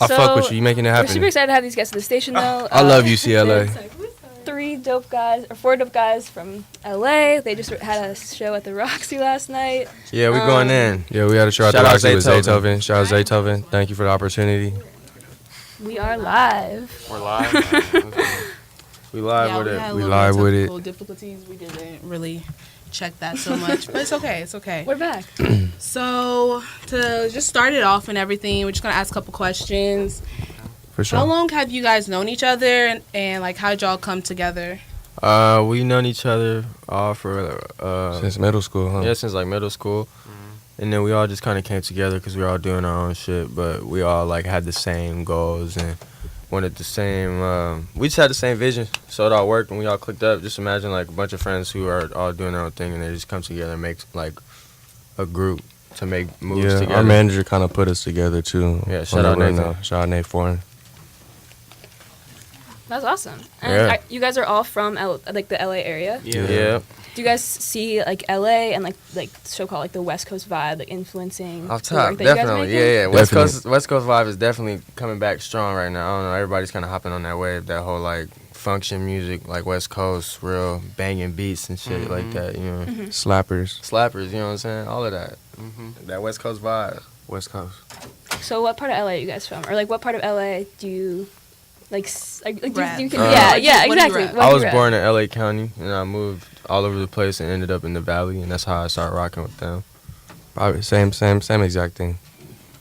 I fuck with you. You making it happen. We're super excited to have these guys at the station, though. I love UCLA. 4 dope guys from LA. They just had a show at the Roxy last night. Yeah, we're going in. Yeah, we had a show at the Roxy with Zaytoven. Shout out Zaytoven. Thank you for the opportunity. We are live. We're live. We live with it. We live with it. Difficulties. We didn't really check that so much, but it's okay. It's okay. We're back. So to just start it off and everything, we're just gonna ask a couple questions. For sure. How long have you guys known each other, and like how'd y'all come together? We known each other all for since middle school, huh? Yeah, since like middle school. And then we all just kind of came together because we were all doing our own shit, but we all like had the same goals and wanted the same. We just had the same vision, so it all worked and we all clicked up. Just imagine like a bunch of friends who are all doing their own thing and they just come together and make like a group to make moves together. Our manager kind of put us together too. Yeah, shout out Nathan. Shout out Nate Foreign. That's awesome. And you guys are all from like the LA area. Yeah. Do you guys see like LA and like so called like the West Coast vibe like influencing off the work top? that you guys are Definitely, making? yeah. West Coast vibe is definitely coming back strong right now. I don't know, everybody's kind of hopping on that wave. That whole like function music, like West Coast, real banging beats and shit like that. You know, slappers. You know what I'm saying? All of that. That West Coast vibe. West Coast. So what part of LA are you guys from, or like what part of LA do you? Like Rap. yeah, exactly. I was born in LA County, and I moved all over the place and ended up in the Valley, and that's how I started rocking with them. Probably same exact thing.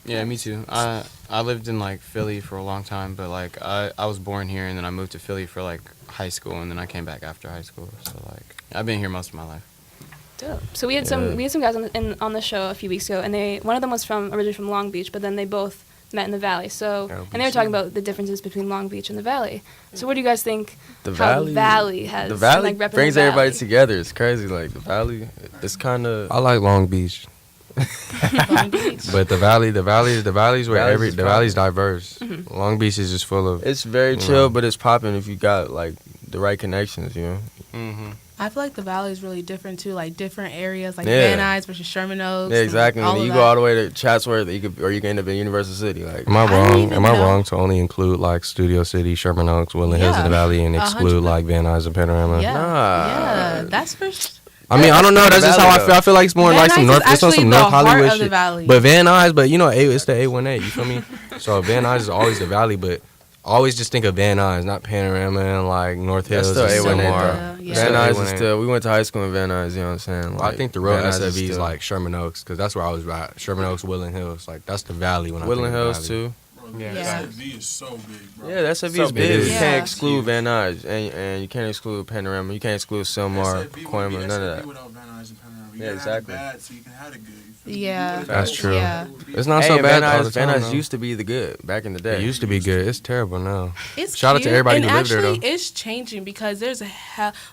Yeah, me too. I lived in like Philly for a long time, but like I was born here, and then I moved to Philly for like high school, and then I came back after high school. So like I've been here most of my life. Dope. So we had some guys on the show a few weeks ago, and one of them was originally from Long Beach, but then they both met in the Valley. So and they were talking about the differences between Long Beach and the Valley. So what do you guys think? The Valley has like, brings everybody together. It's crazy. Like the Valley, it's kind of. I like Long Beach. Long Beach. But the Valley's where the Valley's diverse. Long Beach is just full of. It's very chill, but it's popping if you got like the right connections. You know. I feel like the Valley is really different too, like different areas, like Van Nuys versus Sherman Oaks. Yeah, exactly. And you go all the way to Chatsworth, or you can end up in Universal City. Like, am I wrong to only include like Studio City, Sherman Oaks, Woodland Hills in the Valley, and exclude like Van Nuys and Panorama? Yeah, that's for sure. I mean, I don't know. That's just how I feel. I feel like it's more like some North. It's on some North Hollywood shit. But Van Nuys, but you know, it's the A1A. You feel me? So Van Nuys is always the Valley, but always just think of Van Nuys, not Panorama and like North Hills. That's still A1A. Van Nuys is still. We went to high school in Van Nuys. You know what I'm saying? Like, I think the real SFV is like Sherman Oaks, because that's where I was at. Sherman Oaks, Woodland Hills, like that's the Valley. When Woodland I think Hills too. Yeah. SFV is so big, bro. Yeah, that SFV is big. You can't exclude Van Nuys, and you can't exclude Panorama. You can't exclude Sylmar, Coima, none of that. Without Van Nuys and Panorama. You exactly. Bad, so you can have the good. Yeah, that's true. Yeah. It's not so bad. Van Nuys used to be the good back in the day. It used to be good. It's terrible now. It's shout out to everybody who lived there though. It's changing because there's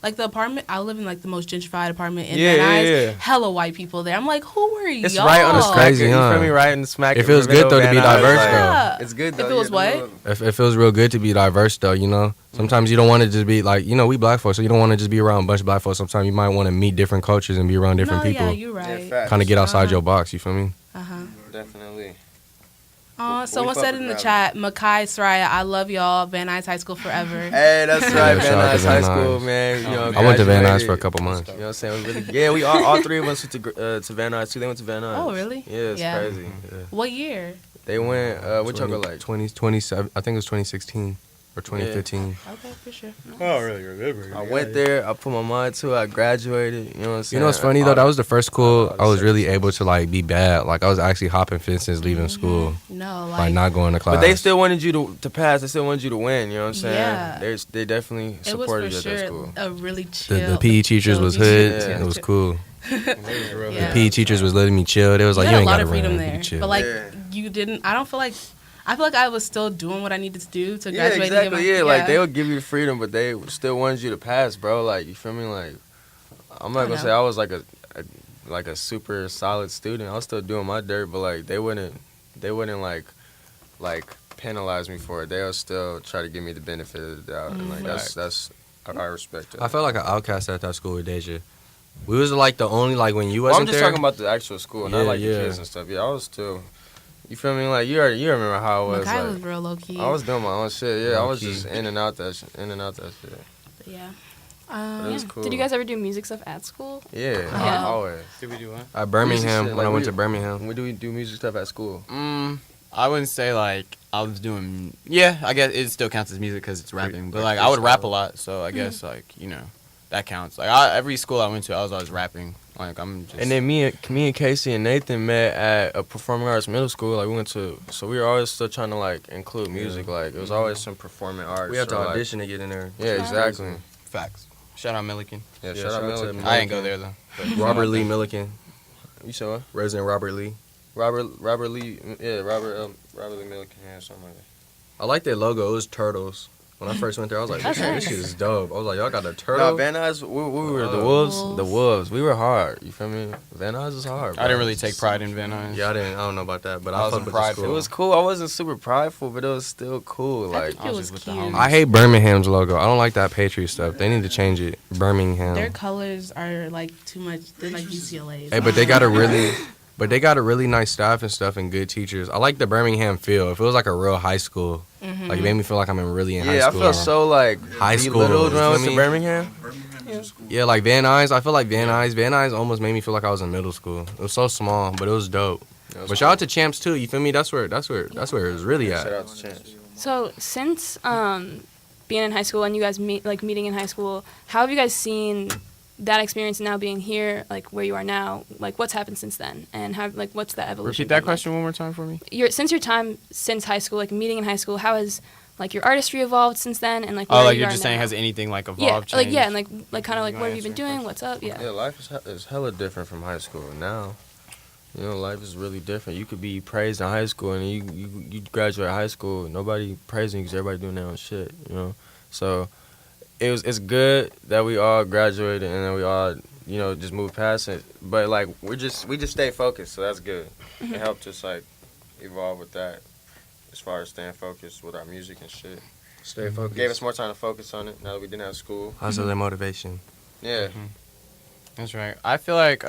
like the apartment. I live in like the most gentrified apartment in Van Nuys. Hella white people there. I'm like, who are y'all? It's right on the crazy, huh? You feel me? Right in the smack. It feels good though to be diverse though. It's good though. If it was what? It feels real good to be diverse though. You know. Sometimes you don't want to just be like, you know, we black folks, so you don't want to just be around a bunch of black folks. Sometimes you might want to meet different cultures and be around different people. Yeah, you're right. Kind of get outside your box, you feel me? Definitely. Someone said in the chat, Makai Soraya, I love y'all. Van Nuys High School forever. Hey, that's right, Van Nuys High School, man. You know, I went to Van Nuys for a couple months. You know what I'm saying? We all three of us went to Van Nuys too. They went to Van Nuys. Oh, really? Yeah, it's crazy. Yeah. What year? They went, what y'all go like? 27, I think it was 2016. Or 2015. Okay, for sure. Nice. I don't really remember. I went there. I put my mind to it. I graduated. You know what I'm saying? You know what's funny though? That was the first school I was really able to like be bad. Like I was actually hopping fences leaving school. No, like not going to class. But they still wanted you to pass. They still wanted you to win. You know what I'm saying? Yeah. They definitely supported you at that school. A really chill. The PE teachers was hood. It was cool. The PE teachers was letting me chill. They was like, you ain't got to freedom there. But like you didn't. I feel like I was still doing what I needed to do to graduate. Yeah, exactly. Like they would give you the freedom, but they still wanted you to pass, bro. Like you feel me? Like I'm not gonna say I was like a super solid student. I was still doing my dirt, but like they wouldn't like penalize me for it. They'll still try to give me the benefit of the doubt. And like that's I respect it. I felt like an outcast at that school with Deja. We was like the only like when you wasn't there. I'm just talking about the actual school, not like the kids and stuff. Yeah, I was still. You feel me? Like you remember how it was. I like, was real low key. I was doing my own shit. Yeah, I was Low-key. just in and out that shit. But yeah. But it was cool. Did you guys ever do music stuff at school? Yeah, always. Did we do what? At Birmingham, Music when shit, I went like, to Birmingham. We do music stuff at school. I wouldn't say like I was doing. Yeah, I guess it still counts as music because it's rapping. But like I would rap a lot, so I guess like that counts. Like every school I went to, I was always rapping. Like I'm just. And then me and Casey and Nathan met at a performing arts middle school. Like we went to, so we were always still trying to like include music. Like it was always some performing arts. We had to or, audition to get in there. Yeah, exactly. Facts. Shout out Milliken. Yeah, shout out Milliken. I ain't go there though. But Robert Lee Milliken. You said what? Resident Robert Lee. Robert Lee. Yeah, Robert Lee Milliken. Yeah, something like that. I like their logo. It was turtles. When I first went there, I was like, this shit is dope. I was like, y'all got a No, turtle? Van Nuys, we were the Wolves. The Wolves. We were hard. You feel me? Van Nuys was hard, bro. I didn't really take pride in Van Nuys. Yeah, I don't know about that, but I wasn't fucked with the prideful. school. It was cool. I wasn't super prideful, but it was still cool. I Like think it was with the cute. homies. I hate Birmingham's logo. I don't like that Patriot stuff. They need to change it. Birmingham. Their colors are like too much. They're like UCLA. Hey, but they got a really nice staff and stuff and good teachers. I like the Birmingham feel. It feels like a real high school. Like it made me feel like I'm really in high yeah, I school. felt so like High school, belittled when I you went feel to me? Birmingham. Birmingham is a school. Yeah, like Van Nuys. I feel like Van Nuys almost made me feel like I was in middle school. It was so small, but it was dope. But shout out to Champs too. You feel me? That's where it was really Shout at. out to Chance. So since being in high school and you guys meeting in high school, how have you guys seen that experience now being here, like where you are now? Like what's happened since then, and how like what's the evolution? Repeat that been like? question one more time for me. Since your time since high school, like meeting in high school, how has like your artistry evolved since then, and like Oh, where like you you're are just now? saying, has anything like Yeah, evolved? Changed? like yeah, and like kind of like You what wanna have you been answer your doing? What's up? Yeah. Yeah, life is hella different from high school now. You know, life is really different. You could be praised in high school, and you graduate high school, nobody praising you because everybody doing their own shit. You know, so it's good that we all graduated and then we all just moved past it. But like we just stay focused, so that's good. It helped us like evolve with that as far as staying focused with our music and shit. Stay focused. Gave us more time to focus on it now that we didn't have school. Hustle and motivation. Yeah. That's right. I feel like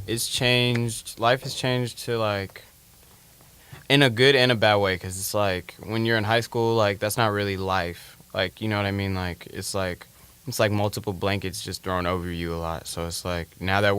it's changed. Life has changed to like in a good and a bad way, because it's like when you're in high school, like that's not really life. Like, you know what I mean? Like it's like multiple blankets just thrown over you a lot. So it's like now that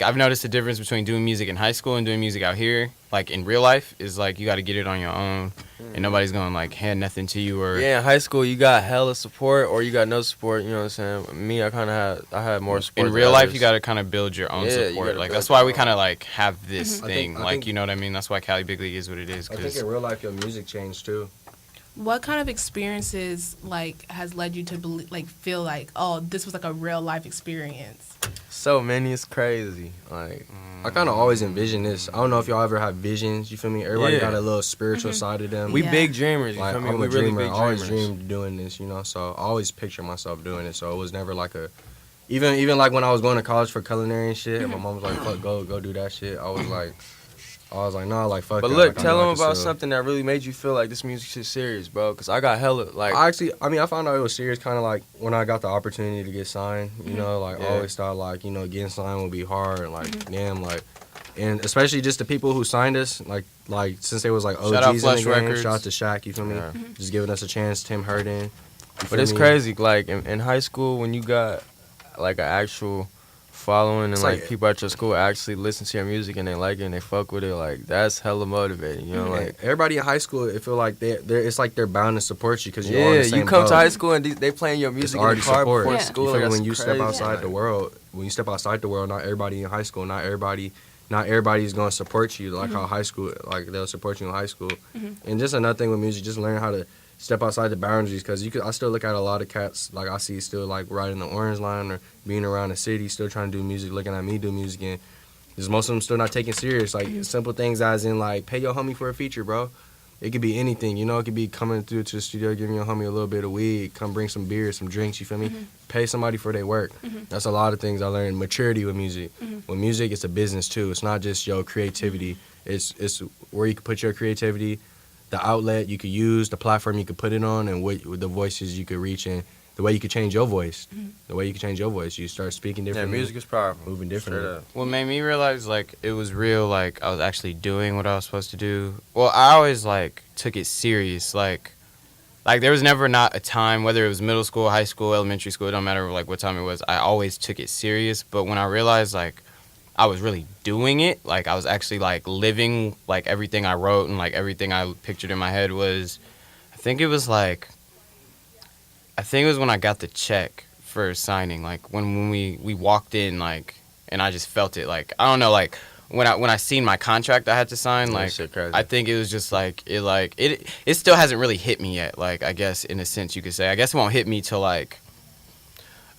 I've noticed the difference between doing music in high school and doing music out here, like in real life, is like you got to get it on your own, and nobody's gonna like hand nothing to you. Or yeah, in high school you got hella support or you got no support. You know what I'm saying? Me, I had more support. in real life, you got to kind of build your own Yeah, you support. gotta Like build that's why your we own. kind of like have this I thing. think- You know what I mean? That's why Cali Big League is what it is. I think 'Cause in real life your music changed too. What kind of experiences like has led you to feel like, oh, this was like a real life experience? So many, it's crazy. Like I kind of always envision this. I don't know if y'all ever have visions. You feel me? Everybody Yeah. got a little spiritual side of them. we Yeah. big dreamers. You Like feel me? I'm We a really dreamer. big I always dreamers. dreamed doing this, So I always picture myself doing it. So it was never like a, even like when I was going to college for culinary and shit. And my mom was like, "Fuck, go do that shit." I was like, nah, like fuck. But that. look, Like, I tell know I them can about still- something that really made you feel like this music shit serious, bro. Cause I got hella like. I found out it was serious kind of like when I got the opportunity to get signed. I Yeah. always thought like getting signed would be hard. Like damn, like. And especially just the people who signed us, like since they was like OGs Shout out in the Flush game. Records. Shout out to Shaq, you feel me? Yeah. Just giving us a chance. Tim Hurden. You But feel it's me? crazy. Like in high school, when you got like an actual following and It's like like- people at your school actually listen to your music and they like it and they fuck with it, like that's hella motivating. You know, like. Everybody in high school, it feel like it's like they're bound to support you because you're all in Yeah, the same you come boat. to high school and they playing your It's music in the already car support. before Yeah. school. You feel like, me? that's When you step crazy. outside the world, not everybody in high school, not everybody's gonna support you like how high school, like they'll support you in high school. And just another thing with music, just learn how to step outside the boundaries, because I still look at a lot of cats like I see still like riding the orange line or being around the city, still trying to do music, looking at me do music, and just most of them still not taking serious. Like simple things as in like pay your homie for a feature, bro. It could be anything, It could be coming through to the studio, giving your homie a little bit of weed, come bring some beer, some drinks, you feel me? Pay somebody for their work. That's a lot of things I learned. Maturity with music. With music, it's a business too. It's not just your creativity. It's where you can put your creativity, the outlet you could use, the platform you could put it on, and what the voices you could reach. And the way you could change your voice. The way you can change your voice. You start speaking different. Yeah, music is powerful. Moving different. What made me realize, like, it was real, like, I was actually doing what I was supposed to do. Well, I always, like, took it serious. Like there was never not a time, whether it was middle school, high school, elementary school, it don't matter, like, what time it was, I always took it serious. But when I realized, like, I was really doing it, like, I was actually, like, living, like, everything I wrote and, like, everything I pictured in my head was, I think it was when I got the check for signing, like when we walked in, like, and I just felt it, like, I don't know, like when I seen my contract I had to sign, like, I think it was just like it still hasn't really hit me yet, like, I guess in a sense you could say. I guess it won't hit me till like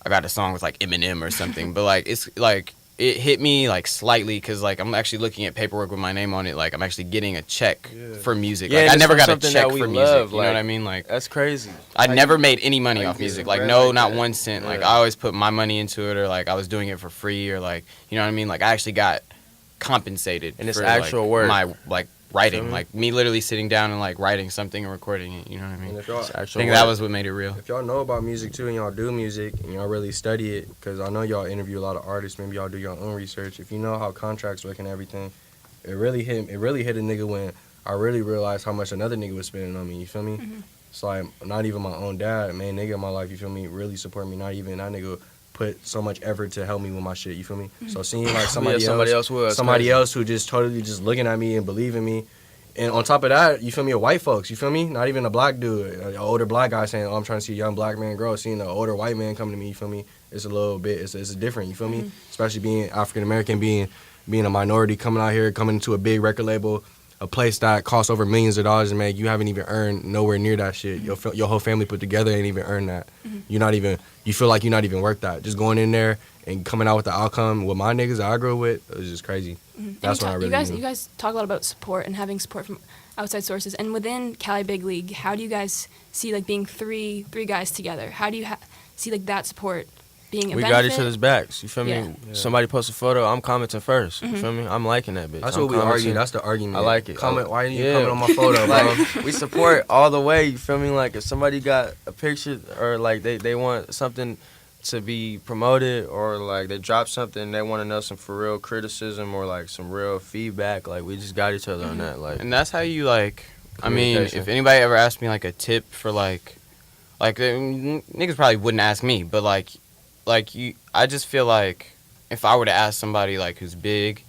I got a song with like Eminem or something, but like it's like it hit me like slightly because like I'm actually looking at paperwork with my name on it, like I'm actually getting a check for music. Yeah, like I never got a check for music. Love, you know what I mean? Like that's crazy. I never made any money off music. Like no, not 1 cent. Like I always put my money into it, or like I was doing it for free, or like, you know what I mean? Like I actually got compensated and it's for actual like, work. My like writing, like me literally sitting down and like writing something and recording it. You know what I mean? And if y'all, I think that was what made it real. If y'all know about music too and y'all do music and y'all really study it, because I know y'all interview a lot of artists, maybe y'all do your own research. If you know how contracts work and everything, it really hit a nigga when I really realized how much another nigga was spending on me. You feel me? It's like not even my own dad, main nigga in my life. You feel me? Really support me. Not even that nigga put so much effort to help me with my shit. You feel me? So seeing like somebody else who just totally just looking at me and believing me. And on top of that, you feel me, white folks, you feel me? Not even a black dude, an older black guy saying, oh, I'm trying to see a young black man grow. Seeing an older white man come to me, you feel me? It's a little bit, it's different, you feel me? Especially being African-American, being a minority, coming out here, coming into a big record label, a place that costs over millions of dollars to make. You haven't even earned nowhere near that shit. Your whole family put together ain't even earned that. You feel like you're not even worth that. Just going in there and coming out with the outcome with my niggas that I grew up with, it was just crazy. That's what I really you guys talk a lot about support and having support from outside sources. And within Cali Big League, how do you guys see like being three guys together? How do you see like that support being a benefit? We got each other's backs. You feel me? Yeah. Somebody posts a photo, I'm commenting first. You feel me? I'm liking that bitch. That's what we argue. That's the argument. I like it. Comment. Why didn't you comment on my photo, bro? Like, we support all the way. You feel me? Like if somebody got a picture or like they want something to be promoted, or like they drop something, they want to know some for real criticism or like some real feedback, like we just got each other on that. Like, and that's how you like, I mean, if anybody ever asked me like a tip for like niggas probably wouldn't ask me, but like you, I just feel like if I were to ask somebody like who's big,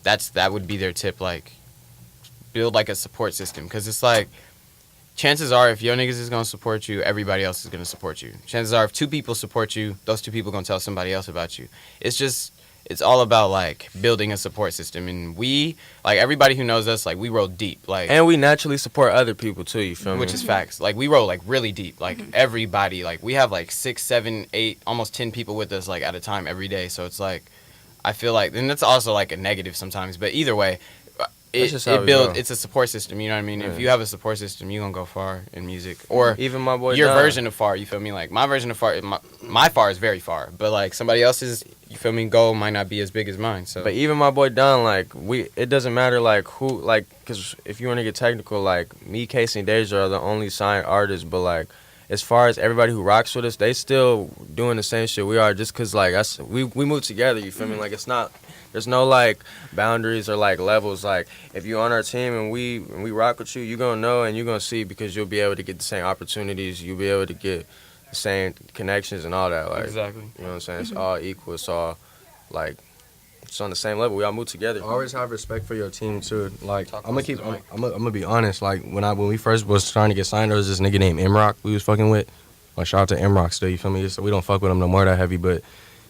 that would be their tip. Like build like a support system, because it's like chances are if your niggas is gonna support you, everybody else is gonna support you. Chances are if 2 people support you, those 2 people gonna tell somebody else about you. It's all about like building a support system, and we, like everybody who knows us, like we roll deep, like, and we naturally support other people too. You feel me? Which is facts. Like we roll like really deep. Like everybody, like we have like 6, 7, 8, almost 10 people with us like at a time every day. So it's like I feel like, and that's also like a negative sometimes. But either way, it's a support system. You know what I mean? Yeah. If you have a support system, you gonna go far in music, or even my boy your Don. version of far. You feel me? Like my version of far, my far is very far, but like somebody else's, you feel me, goal might not be as big as mine. So, but even my boy Don, like it doesn't matter like who, like, because if you want to get technical, like me, Casey, and Deja are the only signed artists, but like as far as everybody who rocks with us, they still doing the same shit we are, just because like we moved together. You feel me? Like it's not. There's no like boundaries or like levels. Like if you're on our team and we rock with you, you're gonna know and you're gonna see, because you'll be able to get the same opportunities. You'll be able to get the same connections and all that. Like, exactly. You know what I'm saying? It's all equal. It's all like it's on the same level. We all move together. Always have respect for your team too. Like I'm gonna be honest. Like when we first was trying to get signed, there was this nigga named M-Rock we was fucking with. Like shout out to M-Rock still. You feel me? So we don't fuck with him no more that heavy, but.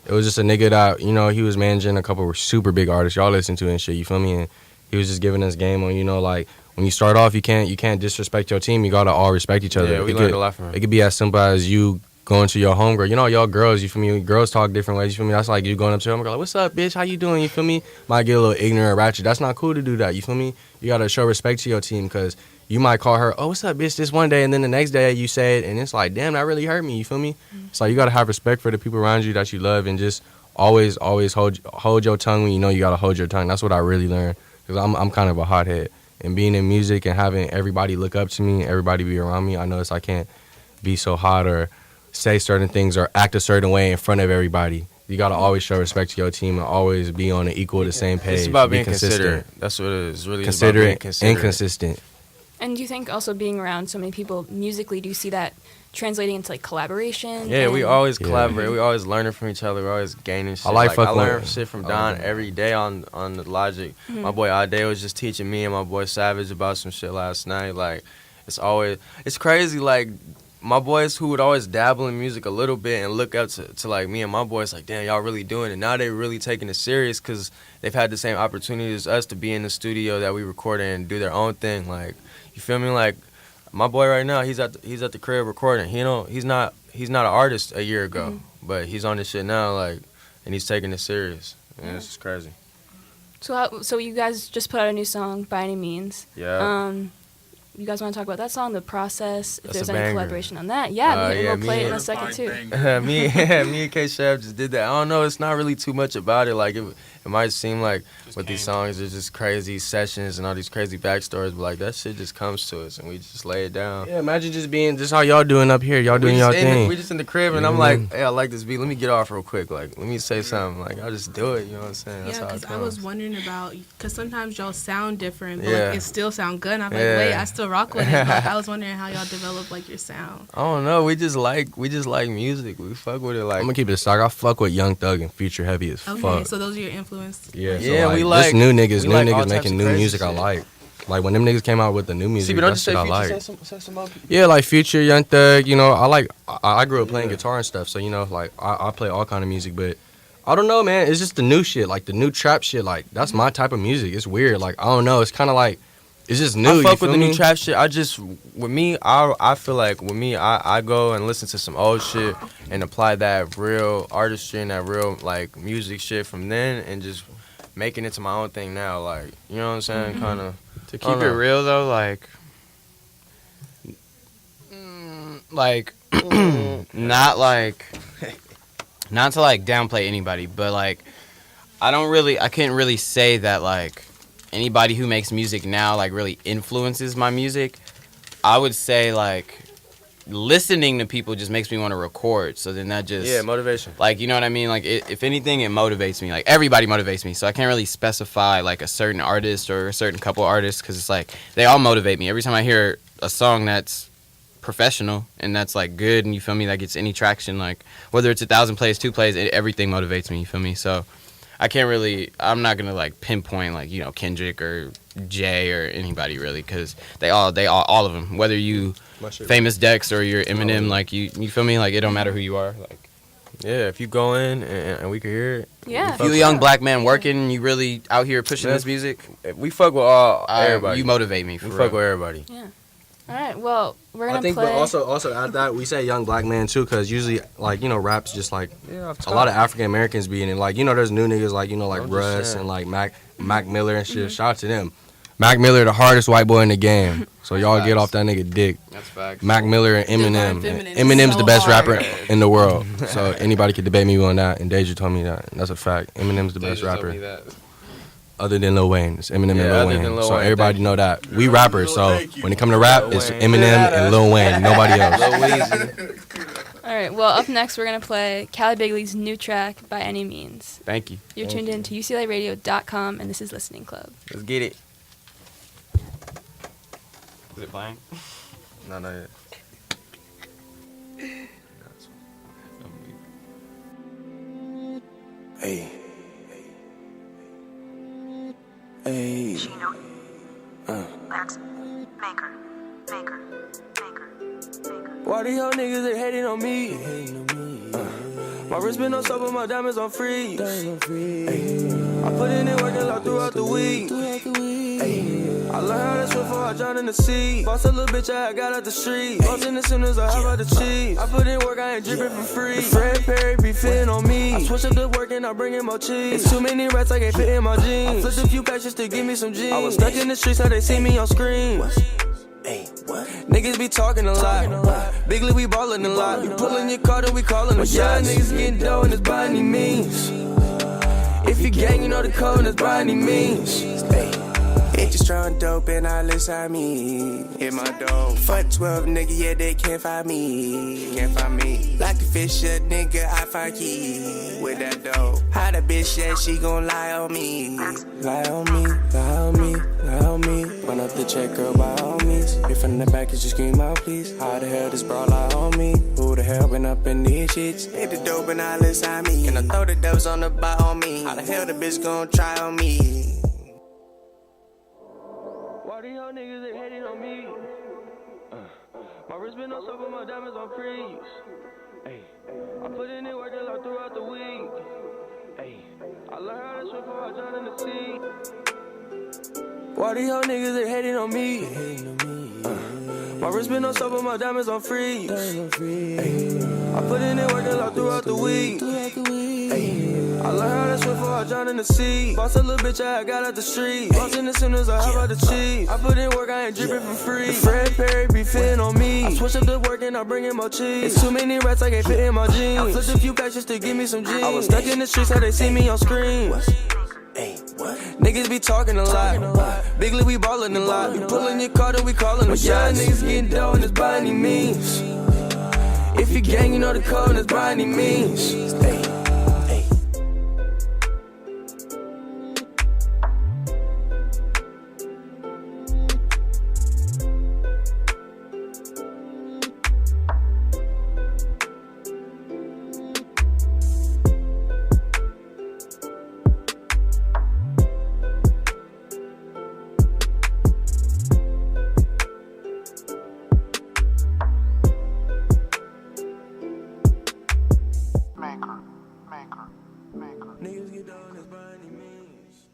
It was just a nigga that, you know, he was managing a couple of super big artists y'all listen to and shit, you feel me? And he was just giving us game on, you know, like, when you start off, you can't disrespect your team. You gotta all respect each other. Yeah, we learned a lot from him. It could be as simple as you going to your homegirl. You know, y'all girls, you feel me? Girls talk different ways, you feel me? That's like you going up to your homegirl, like, what's up, bitch? How you doing? You feel me? Might get a little ignorant or ratchet. That's not cool to do that, you feel me? You gotta show respect to your team, because you might call her, oh, what's up, bitch, this one day, and then the next day you say it, and it's like, damn, that really hurt me, you feel me? So you gotta have respect for the people around you that you love, and just always hold your tongue when you know you gotta hold your tongue. That's what I really learned, because I'm kind of a hothead, and being in music and having everybody look up to me, everybody be around me, I notice I can't be so hot or say certain things or act a certain way in front of everybody. You gotta always show respect to your team and always be on the same page. It's about being consistent. considerate. That's what it is. Really, Considerate and consistent. And do you think also being around so many people musically, do you see that translating into like collaboration? Yeah, we always collaborate. We always learning from each other. We're always gaining shit. I learn shit from Don every day on the Logic. Mm-hmm. My boy Ade was just teaching me and my boy Savage about some shit last night. Like, it's crazy. Like, my boys who would always dabble in music a little bit and look up to like me and my boys, like, damn, y'all really doing it. Now they really taking it serious because they've had the same opportunity as us to be in the studio that we record in and do their own thing. Like, you feel me? Like, my boy right now, he's at the crib recording. He's not an artist a year ago, but he's on this shit now, like, and he's taking it serious. And it's just crazy. So you guys just put out a new song, By Any Means. Yeah. You guys want to talk about that song, the process, if That's there's any collaboration on that? Yeah, we'll play it in a second too. me and K-Chef just did that. I don't know, it's not really too much about it. Like, it might seem like with these songs, there's just crazy sessions and all these crazy backstories, but like that shit just comes to us and we just lay it down. Yeah, imagine just being just how y'all doing up here. Y'all doing y'all thing. We just in the crib and I'm like, hey, I like this beat. Let me get off real quick. Like, let me say something. Like, I'll just do it. You know what I'm saying? That's yeah, because I was wondering about, because sometimes y'all sound different, but like, it still sound good. And I'm like, wait, I still rock with it. But I was wondering how y'all develop like your sound. I don't know. We just like music. We fuck with it. Like, I'm gonna keep it a stock. I fuck with Young Thug and Future heavy as fuck. Okay, so those are your influences. Yeah, so like, we like new niggas making new music. Shit. I like when them niggas came out with the new music. That's shit I like. Yeah, like Future, Young Thug. You know, I grew up playing guitar and stuff, so you know, like I play all kind of music, but I don't know, man. It's just the new shit, like the new trap shit. Like that's my type of music. It's weird. Like I don't know. It's kind of like. It's just new. I fuck with the new trap shit. I feel like with me, I go and listen to some old shit and apply that real artistry and that real like music shit from then and just making it to my own thing now. Like, you know what I'm saying? Mm-hmm. Kind of. To keep it real though, like not to like downplay anybody, but like I can't really say that like anybody who makes music now like really influences my music. I would say like listening to people just makes me want to record. So then that just motivation. Like, you know what I mean? Like if anything, it motivates me. Like everybody motivates me. So I can't really specify like a certain artist or a certain couple artists because it's like they all motivate me. Every time I hear a song that's professional and that's like good and you feel me, that gets any traction, like whether it's 1,000 plays, 2 plays, everything motivates me. You feel me? So I'm not gonna like pinpoint like, you know, Kendrick or Jay or anybody really, because they all of them, whether you Famous Dex or you're Eminem, like you feel me, like it don't matter who you are, like if you go in and we can hear it. Yeah, if you a young black man working, you really out here pushing this music, we fuck with everybody. You motivate me. We fuck with everybody. Yeah. All right, well, we're gonna play. But also add that we say young black man too, because usually like, you know, rap's just like a lot of African Americans be in it. Like, you know, there's new niggas like, you know, like Russ and like Mac Miller and shit. Shout out to them. Mac Miller, the hardest white boy in the game. So y'all get off that nigga dick. That's facts. Mac Miller and Eminem. Eminem's the best rapper in the world. So anybody could debate me on that. And Deja told me that. That's a fact. Eminem's the best rapper. Other than Lil Wayne. It's Eminem and Lil Wayne. So everybody know that. We rappers. So when it come to rap, it's Eminem and Lil Wayne. Nobody else. All right, well, up next, we're going to play Cali Bigley's new track, By Any Means. Thank you. You're tuned in to UCLAradio.com, and this is Listening Club. Let's get it. Is it playing? No, not yet. Hey. Hey. Why the hell niggas they hating on me? My wrist been on soap and my diamonds on freeze. I put in the work and all throughout the week. I learned how to swim before I drowned in the sea. Boss a little bitch, I got out the street. Bossing as soon as I hop out the cheese. I put in work, I ain't dripping for free. Fred Perry be fitting on me. I switch up the work and I bring in more cheese. It's too many rats, I can't fit in my jeans. I flipped a few patches to give me some jeans. I was stuck in the streets, now they see me on screen. Niggas be talking a lot. Bigly, we ballin' a lot. You pullin' your car, then we callin' them shots. Niggas getting dough and it's by any means. If you gang, you know the code and it's by any means. Hit the strong dope and all inside me. Hit my dope. Fuck 12 nigga, yeah, they can't find me. Can't find me. Like a fish, a nigga, I find key. With that dope. How the bitch, yeah, she gon' lie on me. Lie on me, lie on me, lie on me. Run up the check, girl, by all means. If from the back, just scream out, please. How the hell this bro lie on me? Who the hell been up in these shits? Hit the dope and all inside me. And I throw the dubs on the bar on me. How the hell the bitch gon' try on me? Why these young niggas, they hating on me? My wrist been on top of my diamonds on freeze. Ay, I put in the work a lot throughout the week. Ay, I learned how to swim before I drown in the sea. Why these young niggas, they hating on me? My wrist been on top of my diamonds on freeze. Ay, I put in the work a lot throughout the week. Ay, I learned how to swim before I drown in the sea. Boss a little bitch, I got out the street. Boss in the sinners, I hop out the cheese. I put in work, I ain't dripping for free. Fred Perry be fitting on me. I switch up the work and I bring in more cheese. It's too many rats, I can't fit in my jeans. I flipped a few packs just to give me some jeans. I was stuck in the streets, how they see me on screen. Niggas be talking a lot. Big Lee, we ballin' a lot. You pullin' your car, then we callin' them shots. Niggas getting dough and it's by any means. If you gang, you know the code and it's by any means. Niggas get down as by any means.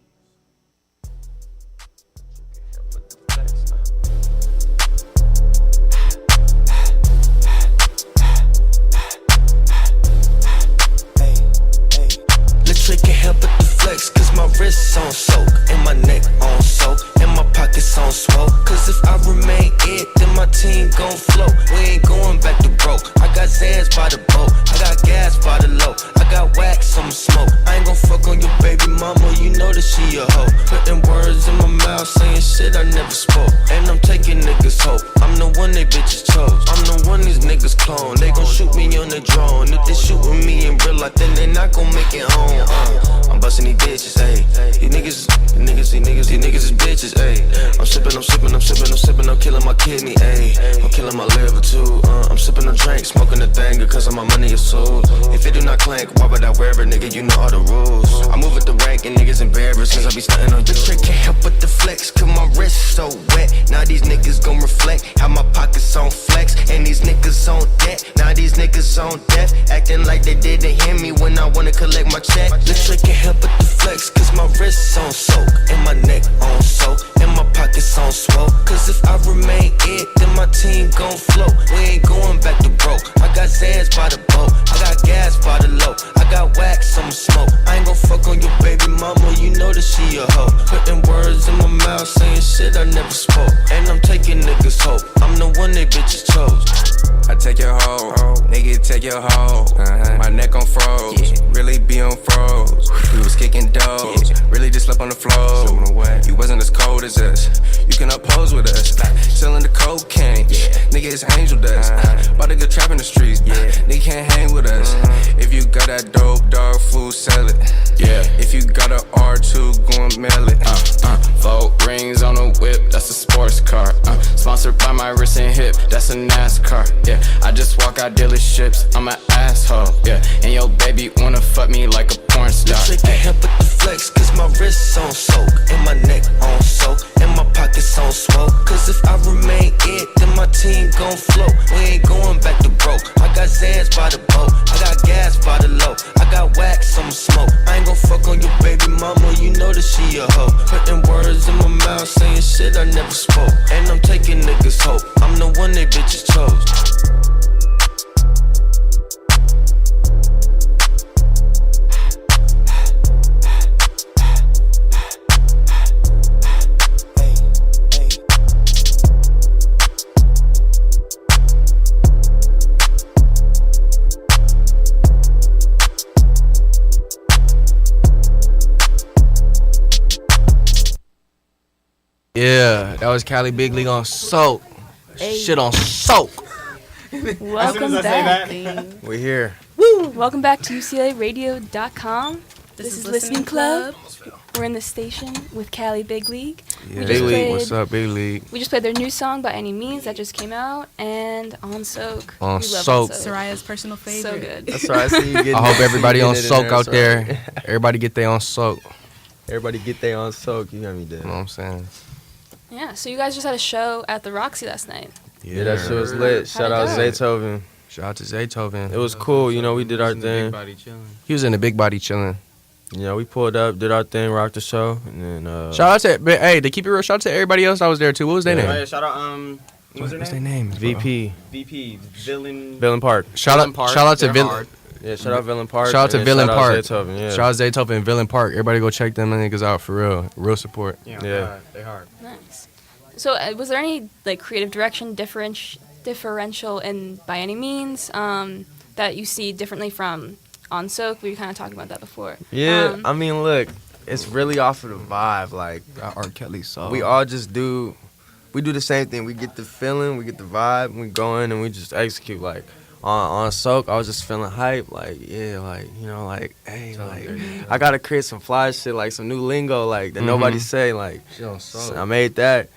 Lil' trick can't help but to flex, cause my wrist's on soak, and my neck on soak, and my pockets on swole. Cause if I remain it, then my team gon' float. We ain't going back to broke. I got Zans by the boat, I got gas by the low, I got wax on the smoke. I ain't gon' fuck on your baby mama, you know that she a hoe. Putting words in my mouth, saying shit I never spoke. And I'm taking niggas hope, I'm the one they bitches chose. I'm the one these niggas clone. They gon' shoot me on the drone. If they shootin' me in real life, then they not gon' make it home. I'm bustin' these bitches, ayy. These niggas is bitches, ayy. I'm sippin', I'm killing my kidney, ayy. I'm killing my liver too. I'm sippin' a drink, smoking a thing, cause of my money is sold. If it do not clank, why would I wear it, nigga? You know all the rules. I move with the rank and niggas embarrassed since I be stuntin' on you. The trick can't help but the flex, cause my wrist so wet. Now these niggas gon' reflect how my pockets on flex, and these niggas on debt. Now these niggas on death, acting like they didn't hear me when I wanna collect my check. The trick can't help but the flex, cause my wrist's on soak, and my neck on soak, and my pockets on swole. Cause if I remain it, then my team gon' float. We ain't going back to broke. I got Zans by the boat, I got gas by the low, I got wax on the smoke. I ain't gon' fuck on your baby mama, you know that she a hoe. Putting words in my mouth, saying shit I never spoke. And I'm taking niggas hope, I'm the one they bitches chose. I take your hoe, nigga take your hoe. My neck on froze, really be on froze. We was kicking doors, really just slept on the floor. You wasn't as cold as us, you can oppose with us. Selling the cocaine, nigga it's angel dust. About to go trap in the streets, nigga can't hang with us. If you got that dope, dog food, sell it. If you got a R2, go and mail it. 4 rings on a whip, that's a sports car. Sponsored by my wrist and hip, that's a NASCAR. I just walk out dealerships, I'm an asshole. And your baby wanna fuck me like a porn star. The trick can't help but the flex, cause my wrist's on soak, and my neck on soak, and my pockets on swole. Cause if I remain it, then my team gon' float. We ain't going back to broke. I got Zans by the boat, I got gas by the low, I got wax on the smoke. I ain't gon' fuck on your baby mama, you know that she a hoe. Putting words in my mouth, saying shit I never spoke. And I'm taking niggas hope, I'm the one they bitches chose. That was Cali Big League on Soak. Hey. Shit on Soak. Welcome back. We here. Woo! Welcome back to UCLARadio.com. This is Listening Club. We're in the station with Cali Big League. Yeah, Big League. What's up, Big League? We just played their new song, By Any Means, that just came out, and On Soak. On Soak. Soraya's personal favorite. So good. That's right. I see you getting. I hope everybody on Soak out there. there. Everybody get their on Soak. Everybody get their on Soak. You got me dead. You know what I'm saying? Yeah, so you guys just had a show at the Roxy last night. Yeah, that shit was lit. Shout out Zaytoven. Shout out to Zaytoven. It was cool. You know, we did our thing. He was in the big body chilling. You know, we pulled up, did our thing, rocked the show, and then shout out to to keep it real. Shout out to everybody else that was there too. What was their name? Oh, yeah, shout out what's their name? VP Villain Park. Shout out to Villain. Yeah, shout out Villain Park. Shout out to Villain Park. Zaytoven, yeah. Shout out Zaytoven and Villain Park. Everybody go check them niggas out for real. Real support. Yeah. They hard. Nice. So was there any like creative direction differential in By Any Means that you see differently from On Soak? We were kind of talking about that before. Yeah, I mean, look, it's really off of the vibe. Like R. Kelly song. We all just do the same thing. We get the feeling, we get the vibe, and we go in and we just execute. Like on Soak, I was just feeling hype. Like hey, like I gotta create some fly shit, like some new lingo, like that nobody say. Like so I made that.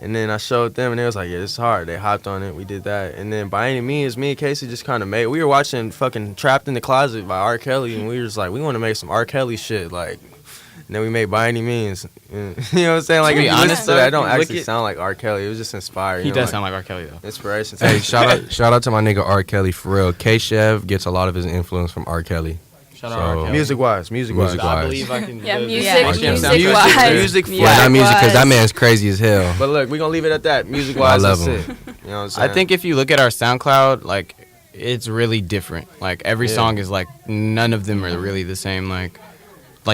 And then I showed them, and they was like, yeah, it's hard. They hopped on it. We did that. And then By Any Means, me and Casey just kind of made. We were watching fucking Trapped in the Closet by R. Kelly, and we were just like, we want to make some R. Kelly shit. Like, and then we made By Any Means. And, you know what I'm saying? Like, if you listen to that, it don't actually sound like R. Kelly. It was just inspired. He does sound like R. Kelly, though. Inspiration. Hey, shout out to my nigga R. Kelly, for real. K-Chev gets a lot of his influence from R. Kelly. Shout out R. Kelly. Music-wise. I believe I can. Yeah, music-wise. Yeah, not music, because that man's crazy as hell. But look, we're going to leave it at that. Music-wise, I love him. You know what I'm saying? I think if you look at our SoundCloud, like, it's really different. Like, every song is like, none of them are really the same. Like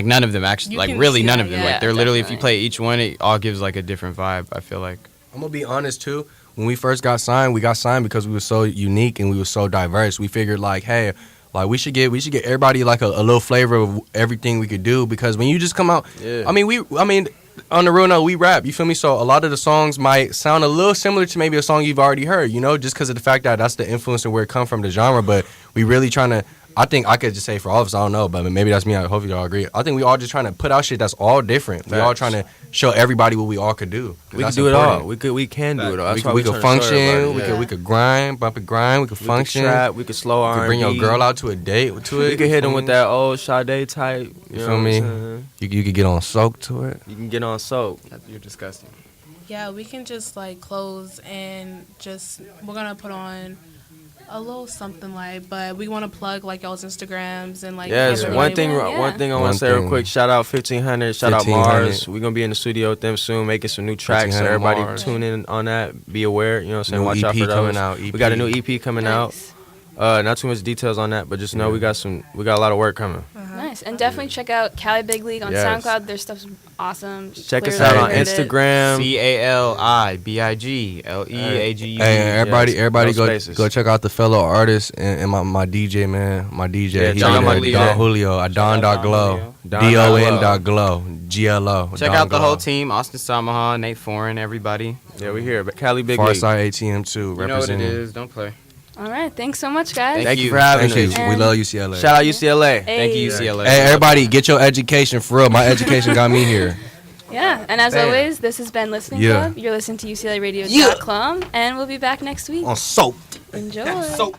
none of them actually, like, really none of them. Like, they're literally, if you play each one, it all gives, like, a different vibe, I feel like. I'm going to be honest, too. When we first got signed, because we were so unique and we were so diverse. We figured, like, hey, like we should get everybody like a little flavor of everything we could do, because when you just come out, I mean on the real note, we rap, you feel me? So a lot of the songs might sound a little similar to maybe a song you've already heard, you know, just because of the fact that that's the influence and where it come from, the genre. But we really trying to, I think I could just say for all of us, I don't know, but maybe that's me. I hope y'all agree. I think we all just trying to put out shit that's all different. We all trying to show everybody what we all could do. We can do it all. We can do it all. We could function. We could grind, bump and grind. We could function. We could trap. We could slow R&B. We could bring your girl out to a date to it. We could hit them with that old Sade type. You feel me? You could get on Soak to it. You can get on Soak. You're disgusting. Yeah, we can just like close and we're gonna put on a little something like, but we want to plug like y'all's Instagrams and like. Yes, one thing I want to say real quick. Shout out 1500. Shout out Mars. We're gonna be in the studio with them soon, making some new tracks. So everybody tune in on that. Be aware. You know what I'm saying? Watch out for those. We got a new EP coming out. Not too much details on that, but just know we got a lot of work coming. Nice, and definitely check out Cali Big League on SoundCloud. Their stuff's awesome. Check us out on Instagram. CaliBigLeague. Hey, everybody go check out the fellow artists and my DJ, man. My DJ. He's Don Julio. Adon.glow. DON.glow. GLO. Check out the whole team. Austin Samaha, Nate Foreign, everybody. Yeah, we here. Cali Big League. Farside ATM too. You know what it is. Don't play. All right, thanks so much, guys. Thank you for having us. We love UCLA. Shout out UCLA. Hey. Thank you, UCLA. Hey, everybody, get your education for real. My education got me here. Yeah, and as always, this has been Listening Club. You're listening to UCLARadio.com, and we'll be back next week. On Soap. Enjoy.